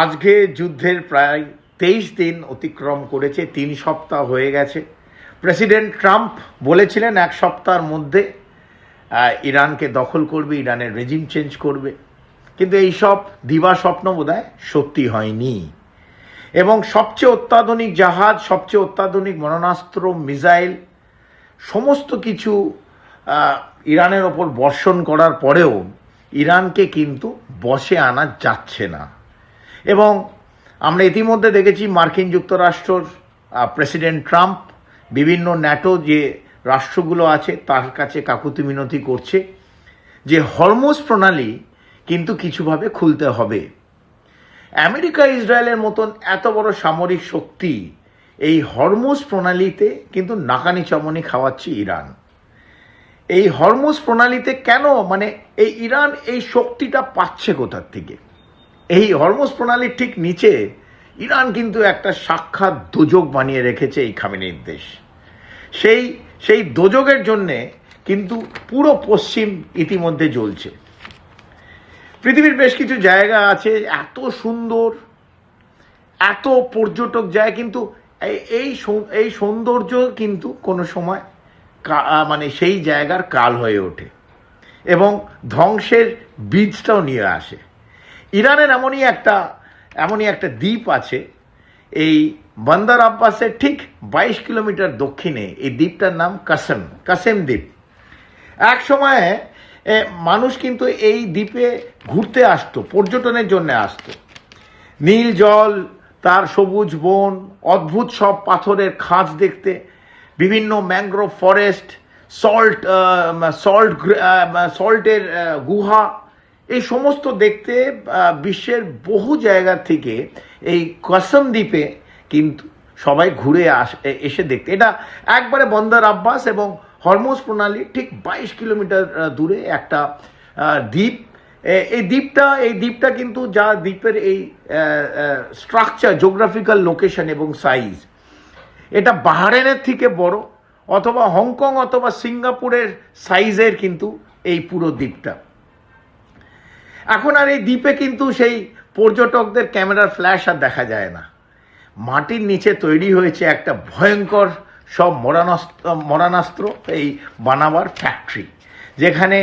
আজকে যুদ্ধের প্রায় 23 দিন অতিক্রম করেছে, 3 সপ্তাহ হয়ে গেছে। প্রেসিডেন্ট ট্রাম্প বলেছিলেন 1 সপ্তাহের মধ্যে ইরানকে দখল করবে, ইরানের রেজিম চেঞ্জ করবে, কিন্তু এই সব দিবা স্বপ্ন বোধহয় সত্যি হয়নি। এবং সবচেয়ে অত্যাধুনিক জাহাজ, সবচেয়ে অত্যাধুনিক মরণাস্ত্র, মিসাইল সমস্ত কিছু ইরানের ওপর বর্ষণ করার পরেও ইরানকে কিন্তু বশে আনা যাচ্ছে না। এবং আমরা ইতিমধ্যে দেখেছি মার্কিন যুক্তরাষ্ট্রর প্রেসিডেন্ট ট্রাম্প বিভিন্ন ন্যাটো যে রাষ্ট্রগুলো আছে তার কাছে কাকুতি মিনতি করছে যে হরমুজ প্রণালী কিন্তু কিছুভাবে খুলতে হবে। আমেরিকা ইসরায়েলের মতন এত বড় সামরিক শক্তি এই হরমুজ প্রণালীতে কিন্তু নাকানি চমনি খাওয়াচ্ছে ইরান। এই হরমুজ প্রণালীতে কেন, মানে এই ইরান এই শক্তিটা পাচ্ছে কোথার থেকে? এই হরমুজ প্রণালীর ঠিক নিচে ইরান কিন্তু একটা সাক্ষাৎ দোজক বানিয়ে রেখেছে এই খামেনির দেশ। সেই দোজকের জন্যে কিন্তু পুরো পশ্চিম ইতিমধ্যে জ্বলছে। পৃথিবীর বেশ কিছু জায়গা আছে এত সুন্দর, এত পর্যটক যায়, কিন্তু এই সৌন্দর্য কিন্তু কোনো সময় মানে সেই জায়গার কাল হয়ে ওঠে এবং ধ্বংসের বীজটাও নিয়ে আসে। ইরানের এমনই একটা দ্বীপ আছে, এই বন্দর আব্বাসের ঠিক 22 কিলোমিটার দক্ষিণে এই দ্বীপটার নাম কাসেম দ্বীপ। এক সময়ে মানুষ কিন্তু এই দ্বীপে ঘুরতে আসতো, পর্যটনের জন্য আসতো। নীল জল, তার সবুজ বন, অদ্ভুত সব পাথরের খাঁজ দেখতে, বিভিন্ন ম্যানগ্রোভ ফরেস্ট, সল্টের গুহা, এই সমস্ত দেখতে বিশ্বের বহু জায়গা থেকে এই কাসেম দ্বীপে কিন্তু সবাই ঘুরে এসে দেখতে। এটা একবারে বন্দর আব্বাস এবং হরমুজ প্রণালী ঠিক 22 কিলোমিটার দূরে একটা দ্বীপ। এই দ্বীপটা কিন্তু যা দ্বীপের এই স্ট্রাকচার, জিওগ্রাফিক্যাল লোকেশন এবং সাইজ, এটা বাহরাইনের থেকে বড়, অথবা হংকং অথবা সিঙ্গাপুরের সাইজের কিন্তু এই পুরো দ্বীপটা। এখন আর এই দ্বীপে কিন্তু সেই পর্যটকদের ক্যামেরার ফ্ল্যাশ আর দেখা যায় না। মাটির নিচে তৈরি হয়েছে একটা ভয়ঙ্কর সব মরণাস্ত্র এই বানাবার ফ্যাক্টরি, যেখানে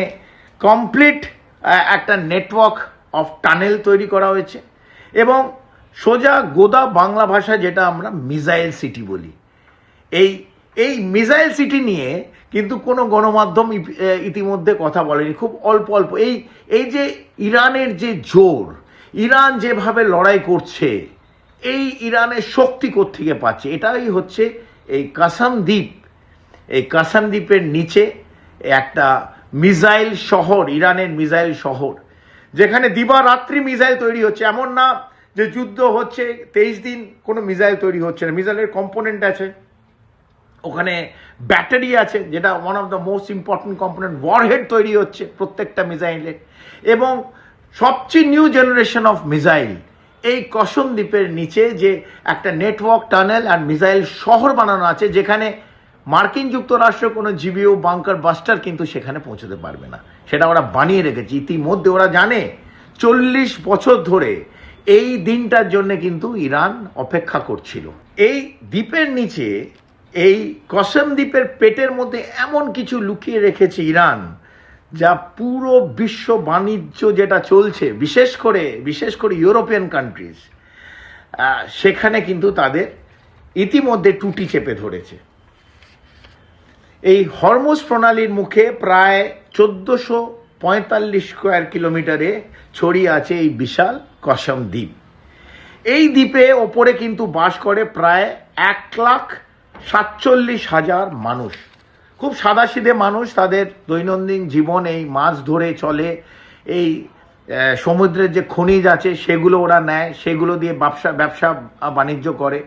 কমপ্লিট একটা নেটওয়ার্ক অফ টানেল তৈরি করা হয়েছে এবং সোজা গোদা বাংলা ভাষায় যেটা আমরা মিসাইল সিটি বলি, এই মিসাইল সিটি নিয়ে কিন্তু কোনো গণমাধ্যম ইতিমধ্যে কথা বলেনি, খুব অল্প অল্প। এই যে ইরানের যে জোর, ইরান যেভাবে লড়াই করছে, এই ইরানের শক্তি কোত্থেকে পাচ্ছে, এটাই হচ্ছে এই কাসেম দ্বীপ। এই কাসেম দ্বীপের নিচে একটা মিসাইল শহর, ইরানের মিসাইল শহর, যেখানে দিবারাত্রি মিসাইল তৈরি হচ্ছে। এমন না যে যুদ্ধ হচ্ছে 23 দিন কোনো মিসাইল তৈরি হচ্ছে না। মিসাইলের কম্পোনেন্ট আছে, ওখানে ব্যাটারি আছে, যেটা one of the most important component. Warhead তৈরি হচ্ছে প্রত্যেকটা মিসাইলে, এবং সবচেয়ে নিউ জেনারেশন অফ মিসাইল এই কাসেম দ্বীপের নিচে যে একটা নেটওয়ার্ক টানেল আর মিসাইল শহর বানানো আছে, যেখানে মার্কিন যুক্তরাষ্ট্রের কোনো জিবিও বাংকার বাস্টার কিন্তু সেখানে পৌঁছতে পারবে না। সেটা ওরা বানিয়ে রেখেছে ইতিমধ্যে। ওরা জানে 40 বছর ধরে এই দিনটার জন্য কিন্তু ইরান অপেক্ষা করছিল। এই দ্বীপের নিচে, এই কাসেম দ্বীপের পেটের মধ্যে এমন কিছু লুকিয়ে রেখেছে ইরান, যা পুরো বিশ্ব বাণিজ্য যেটা চলছে, বিশেষ করে ইউরোপিয়ান কান্ট্রিজ, সেখানে কিন্তু তাদের ইতিমধ্যে টুটি চেপে ধরেছে। এই হরমুজ প্রণালীর মুখে প্রায় 1445 স্কোয়ার কিলোমিটারে ছড়িয়ে আছে এই বিশাল কাসেম দ্বীপ। এই দ্বীপে ওপরে কিন্তু বাস করে প্রায় 1,47,000 মানুষ, খুব সাদাসিধে মানুষ। তাদের দৈনন্দিন জীবন এই মাছ ধরে চলে, এই সমুদ্রের যে খনিজ আছে সেগুলো ওরা নেয়, সেগুলো দিয়ে ব্যবসা বাণিজ্য করে।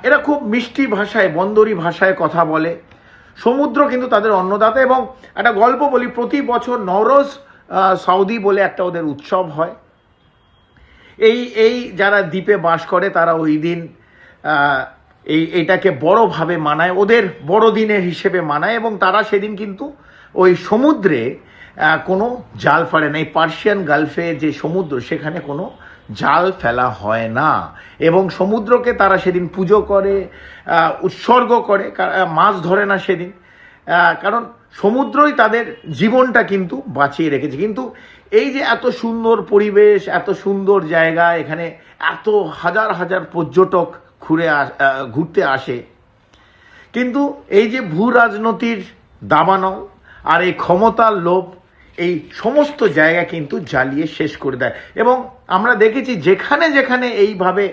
এরা খুব মিষ্টি ভাষায়, বন্দরি ভাষায় কথা বলে। সমুদ্র কিন্তু তাদের অন্নদাতা। এবং একটা গল্প বলি, প্রতি বছর নওরোজ সৌদি বলে একটা ওদের উৎসব হয়। এই যারা দ্বীপে বাস করে তারা ওই দিন এইটাকে বড়ভাবে মানায়, ওদের বড়দিনের হিসেবে মানায়, এবং তারা সেদিন কিন্তু ওই সমুদ্রে কোনো জাল ফাড়ে না। এই পার্সিয়ান গালফে যে সমুদ্র, সেখানে কোনো জাল ফেলা হয় না, এবং সমুদ্রকে তারা সেদিন পুজো করে, উৎসর্গ করে, মাছ ধরে না সেদিন, কারণ সমুদ্রই তাদের জীবনটা কিন্তু বাঁচিয়ে রেখেছে। কিন্তু এই যে এত সুন্দর পরিবেশ, এত সুন্দর জায়গা, এখানে এত হাজার হাজার পর্যটক ঘুরতে আসে, কিন্তু এই যে ভূ রাজনীতির দাবানল আর এই ক্ষমতার লোভ এই সমস্ত জায়গা কিন্তু জ্বালিয়ে শেষ করে দেয়। এবং আমরা দেখেছি যেখানে যেখানে এইভাবে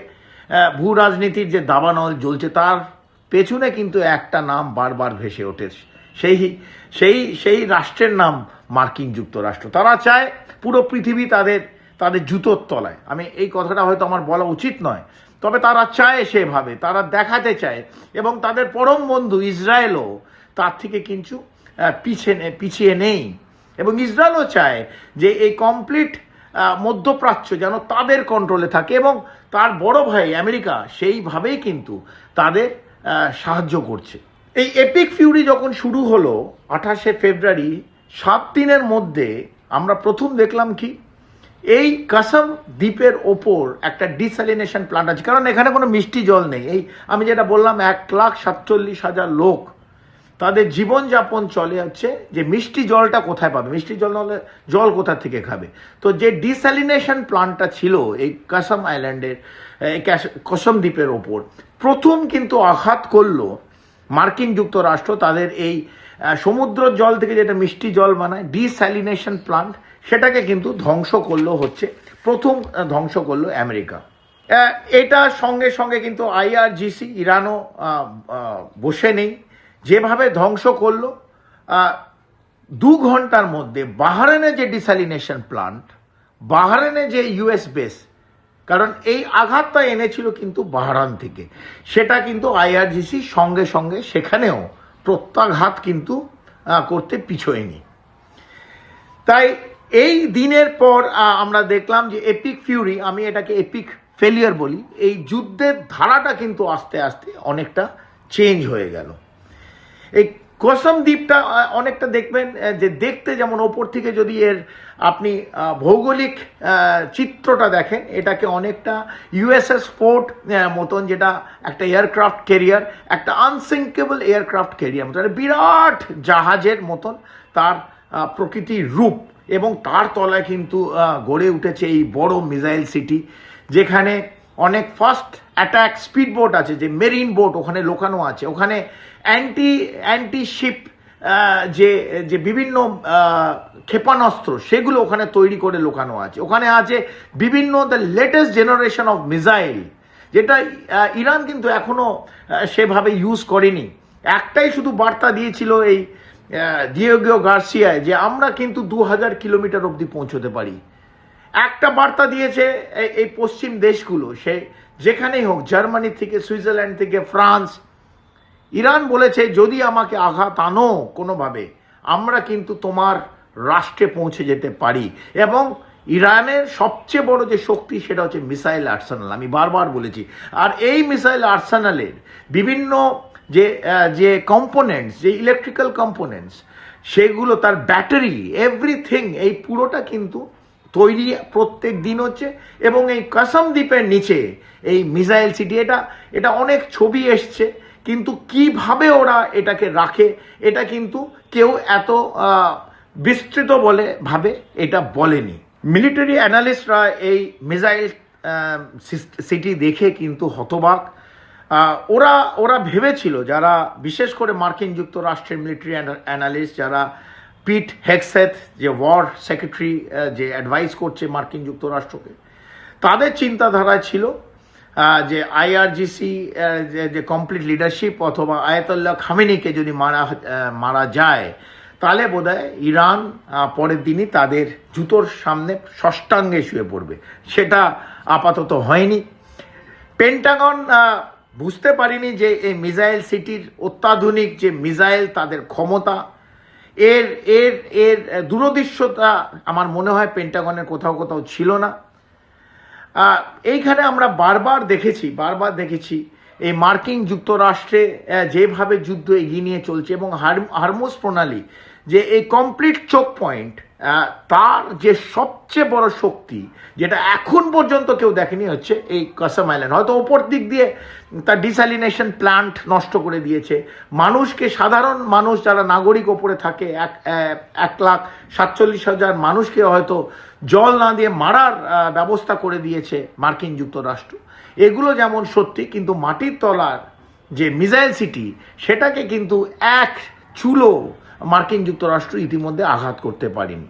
ভূ রাজনীতির যে দাবানল জ্বলছে, তার পেছনে কিন্তু একটা নাম বারবার ভেসে ওঠে, সেই সেই সেই রাষ্ট্রের নাম মার্কিন যুক্তরাষ্ট্র। তারা চায় পুরো পৃথিবী তাদের জুতোর তলায়। আমি এই কথাটা হয়তো আমার বলা উচিত নয়, তবে তারা চায় সেভাবে, তারা দেখাতে চায়, এবং তাদের পরম বন্ধু ইসরায়েলও তার থেকে কিন্তু পিছিয়ে নেই। এবং ইসরায়েলও চায় যে এই কমপ্লিট মধ্যপ্রাচ্য যেন তাদের কন্ট্রোলে থাকে, এবং তার বড় ভাই আমেরিকা সেইভাবেই কিন্তু তাদের সাহায্য করছে। এই এপিক ফিউরি যখন শুরু হলো 28শে ফেব্রুয়ারি, 7 দিনের মধ্যে আমরা প্রথম দেখলাম কি, এই কাসম দ্বীপের ওপর একটা ডিস্যালিনেশন প্ল্যান্ট আছে, কারণ এখানে কোনো মিষ্টি জল নেই। এই আমি যেটা বললাম, 1,47,000 লোক, তাদের জীবনযাপন চলে হচ্ছে যে মিষ্টি জলটা কোথায় পাবে, মিষ্টি জল নাহলে জল কোথা থেকে খাবে। তো যে ডিস্যালিনেশন প্ল্যান্টটা ছিল এই কাসম আইল্যান্ডের, কাসম দ্বীপের ওপর, প্রথম কিন্তু আঘাত করলো মার্কিন যুক্তরাষ্ট্র। তাদের এই সমুদ্র জল থেকে যেটা মিষ্টি জল বানায়, ডিস্যালিনেশন প্ল্যান্ট, সেটাকে কিন্তু ধ্বংস করলো, প্রথম ধ্বংস করলো আমেরিকা। এটা সঙ্গে সঙ্গে কিন্তু IRGC, ইরানও বসে নেই, যেভাবে ধ্বংস করলো। 2 ঘন্টার মধ্যে বাহরাইনে যে ডিস্যালিনেশন প্ল্যান্ট, বাহরাইনে যে US বেস, কারণ এই আঘাতটা এনেছিল কিন্তু বাহরাইন থেকে, সেটা কিন্তু IRGC সঙ্গে সঙ্গে সেখানেও প্রত্যাঘাত কিন্তু করতে পিছোয়নি। তাই এই দিনের পর আমরা দেখলাম যে এপিক ফিউরি, আমি এটাকে এপিক ফেলিয়ার বলি, এই যুদ্ধের ধারাটা কিন্তু আস্তে আস্তে অনেকটা চেঞ্জ হয়ে গেল। এই কাসম দ্বীপটা অনেকটা দেখবেন যে দেখতে যেমন ওপর থেকে যদি এর আপনি ভৌগোলিক চিত্রটা দেখেন, এটাকে অনেকটা USS ফোর্ট মতন, যেটা একটা এয়ারক্রাফট ক্যারিয়ার, একটা আনসিঙ্কেবল এয়ারক্রাফট ক্যারিয়ার মতন, বিরাট জাহাজের মতন তার প্রকৃতির রূপ, এবং তার তলায় কিন্তু গড়ে উঠেছে এই বড় মিসাইল সিটি, যেখানে অনেক ফাস্ট অ্যাটাক স্পিডবোট আছে, যে মেরিন বোট ওখানে লোকানো আছে, ওখানে অ্যান্টি শিপ যে বিভিন্ন ক্ষেপণাস্ত্র সেগুলো ওখানে তৈরি করে লোকানো আছে, ওখানে আছে বিভিন্ন the latest generation of missile, যেটা ইরান কিন্তু এখনো সেভাবে ইউজ করেনি। একটাই শুধু বার্তা দিয়েছিল এই ডিয়েগো গার্সিয়ায়, যে আমরা কিন্তু 2000 কিলোমিটার অবধি পৌঁছতে পারি। একটা বার্তা দিয়েছে এই পশ্চিম দেশগুলো, সে যেখানেই হোক, জার্মানি থেকে, সুইজারল্যান্ড থেকে, ফ্রান্স, ইরান বলেছে যদি আমাকে আঘাত আনো কোনোভাবে, আমরা কিন্তু তোমার রাষ্ট্রে পৌঁছে যেতে পারি। এবং ইরানের সবচেয়ে বড় যে শক্তি, সেটা হচ্ছে মিসাইল আর্সেনাল, আমি বারবার বলেছি। আর এই মিসাইল আর্সেনালের বিভিন্ন যে কম্পোনেন্টস, যে ইলেকট্রিক্যাল কম্পোনেন্টস, সেগুলো, তার ব্যাটারি, এভরিথিং, এই পুরোটা কিন্তু তৈরি প্রত্যেক দিন হচ্ছে। এবং এই কাসম দ্বীপের নিচে এই মিসাইল সিটি, এটা অনেক ছবি এসছে, কিন্তু কিভাবে ওরা এটাকে রাখে, এটা কিন্তু কেউ এত বিস্তৃত ভাবে এটা বলেনি। মিলিটারি অ্যানালিস্টরা এই মিসাইল সিটি দেখে কিন্তু হতবাক। ওরা ভেবেছিল, যারা বিশেষ করে মার্কিন যুক্তরাষ্ট্রের মিলিটারি অ্যানালিস্ট, যারা পিট হেগসেথ, যে ওয়ার সেক্রেটারি, যে অ্যাডভাইস করছে মার্কিন যুক্তরাষ্ট্রকে, তাদের চিন্তাধারায় ছিল যে IRGC যে কমপ্লিট লিডারশিপ অথবা আয়াতুল্লাহ খামেনিকে যদি মারা যায়, তাহলে বোধহয় ইরান পরের দিনই তাদের জুতোর সামনে ষষ্ঠাঙ্গে শুয়ে পড়বে। সেটা আপাতত হয়নি। পেন্টাগন বুঝতে পারিনি যে এই মিসাইল সিটির অত্যাধুনিক যে মিসাইল, তাদের ক্ষমতা, এর এর এর দূরদৃশ্যতা আমার মনে হয় পেন্টাগনের কোথাও ছিল না। এইখানে আমরা বারবার দেখেছি এই মার্কিন যুক্তরাষ্ট্রে যেভাবে যুদ্ধ এগিয়ে নিয়ে চলছে, এবং হারমুজ প্রণালী যে এই কমপ্লিট চোক পয়েন্ট তার যে সবচেয়ে বড় শক্তি, যেটা এখন পর্যন্ত কেউ দেখেনি, হচ্ছে এই কাসাম আইল্যান্ড। হয়তো ওপর দিক দিয়ে তার ডিস্যালিনেশন প্ল্যান্ট নষ্ট করে দিয়েছে, মানুষকে, সাধারণ মানুষ যারা নাগরিক ওপরে থাকে 1,47,000 মানুষকে হয়তো জল না দিয়ে মারার ব্যবস্থা করে দিয়েছে মার্কিন যুক্তরাষ্ট্র। এগুলো যেমন সত্যি, কিন্তু মাটির তলার যে মিসাইল সিটি, সেটাকে কিন্তু এক চুলো মার্কিন যুক্তরাষ্ট্র ইতিমধ্যে আঘাত করতে পারেনি।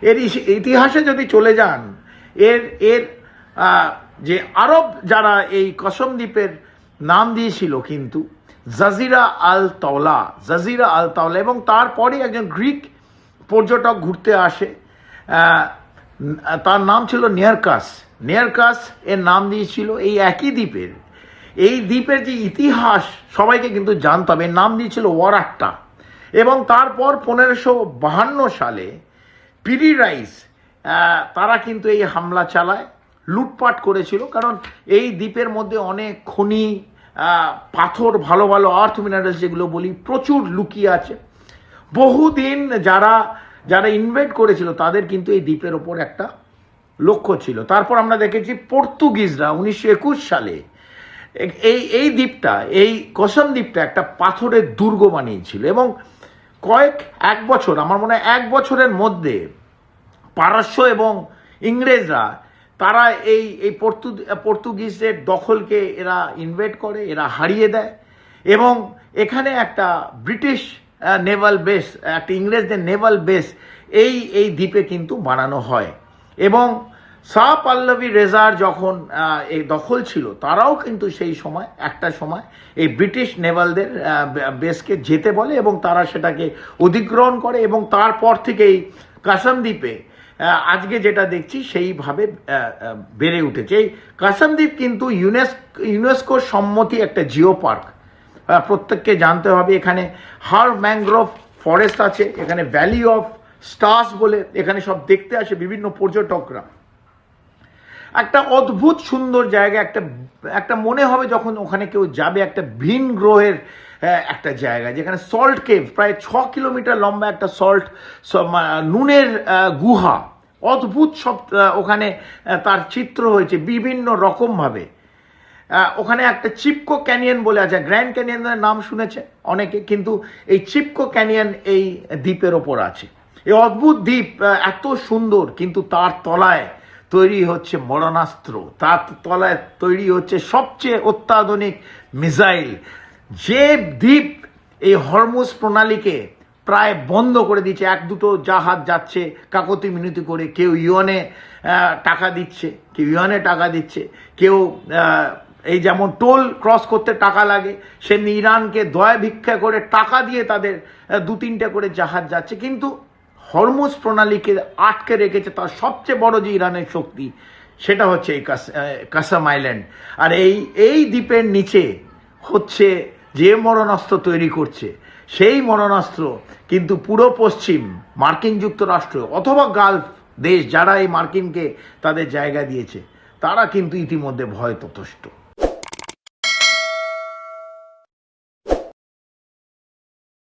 এর ইতিহাসে যদি চলে যান, এর এর যে আরব যারা এই কসম দ্বীপের নাম দিয়েছিল কিন্তু জাজিরা আল তাওলা, জাজিরা আল তাওলা, এবং তারপরে একজন গ্রিক পর্যটক ঘুরতে আসে, তার নাম ছিল নিয়ারকাস। নিয়ারকাস এর নাম দিয়েছিল এই একই দ্বীপের। এই দ্বীপের যে ইতিহাস সবাইকে কিন্তু জানতে হবে। এর নাম দিয়েছিল ওয়ারাক্টা। এবং তারপর 1552 সালে পিরি রাইস তারা কিন্তু এই হামলা চালায়, লুটপাট করেছিল, কারণ এই দ্বীপের মধ্যে অনেক খনি, পাথর, ভালো ভালো আর্থ মিনারেলস যেগুলো বলি, প্রচুর লুকিয়ে আছে। বহুদিন যারা যারা ইনভেস্ট করেছিল তাদের কিন্তু এই দ্বীপের ওপর একটা লক্ষ্য ছিল। তারপর আমরা দেখেছি পর্তুগিজরা 1921 সালে এই দ্বীপটা, এই কসম দ্বীপটা একটা পাথরের দুর্গ বানিয়েছিল, এবং এক বছর, আমার মনে হয় 1 বছরের মধ্যে পারস্য এবং ইংরেজরা তারা এই পর্তুগিজদের দখলকে এরা ইনভেড করে, এরা হারিয়ে দেয়, এবং এখানে একটা ব্রিটিশ নেভাল বেস, একটা ইংরেজদের নেভাল বেস এই দ্বীপে কিন্তু বানানো হয়। এবং শাহ পাল্লবী রেজার যখন এই দখল ছিল, তারাও কিন্তু সেই সময় একটা সময় এই ব্রিটিশ নেভালদের বেসকে যেতে বলে, এবং তারা সেটাকে অধিগ্রহণ করে, এবং তারপর থেকে এই কাসম দ্বীপে আজকে যেটা দেখছি সেইভাবে বেড়ে উঠেছে। এই কাসম দ্বীপ কিন্তু ইউনেস্কোর সম্মতি একটা জিও পার্ক। প্রত্যেককে জানতে হবে, এখানে হার ম্যানগ্রোভ ফরেস্ট আছে, এখানে ভ্যালি অফ স্টার্স বলে এখানে সব দেখতে আসে বিভিন্ন পর্যটকরা। একটা অদ্ভুত সুন্দর জায়গা, একটা মনে হবে যখন ওখানে কেউ যাবে একটা ভিন গ্রহের একটা জায়গা, যেখানে সল্ট কেভ, প্রায় 6 কিলোমিটার লম্বা একটা নুনের গুহা, অদ্ভুত সব ওখানে তার চিত্র হয়েছে বিভিন্ন রকমভাবে। ওখানে একটা চিপকো ক্যানিয়ন বলে আছে, গ্র্যান্ড ক্যানিয়নের নাম শুনেছে অনেকে, কিন্তু এই চিপকো ক্যানিয়ন এই দ্বীপের ওপর আছে। এই অদ্ভুত দ্বীপ এত সুন্দর, কিন্তু তার তলায় তৈরি হচ্ছে মরণাস্ত্র, তার তলায় তৈরি হচ্ছে সবচেয়ে অত্যাধুনিক মিসাইল। যে দ্বীপ এই হরমুজ প্রণালীকে প্রায় বন্ধ করে দিচ্ছে, 1-2 জাহাজ যাচ্ছে কাকতি মিনতি করে, কেউ ইউএনে টাকা দিচ্ছে, কেউ এই যেমন টোল ক্রস করতে টাকা লাগে, সেমনি ইরানকে দয়া ভিক্ষা করে টাকা দিয়ে তাদের 2-3টে করে জাহাজ যাচ্ছে। কিন্তু হরমুজ প্রণালীকে আটকে রেখেছে তার সবচেয়ে বড় যে ইরানের শক্তি, সেটা হচ্ছে এই কাসাম আইল্যান্ড। আর এই দ্বীপের নিচে হচ্ছে যে মরণাস্ত্র তৈরি করছে, সেই মরণাস্ত্র কিন্তু পুরো পশ্চিম মার্কিন যুক্তরাষ্ট্র অথবা গালফ দেশ যারা এই মার্কিনকে তাদের জায়গা দিয়েছে, তারা কিন্তু ইতিমধ্যে ভয় ততষ্ট।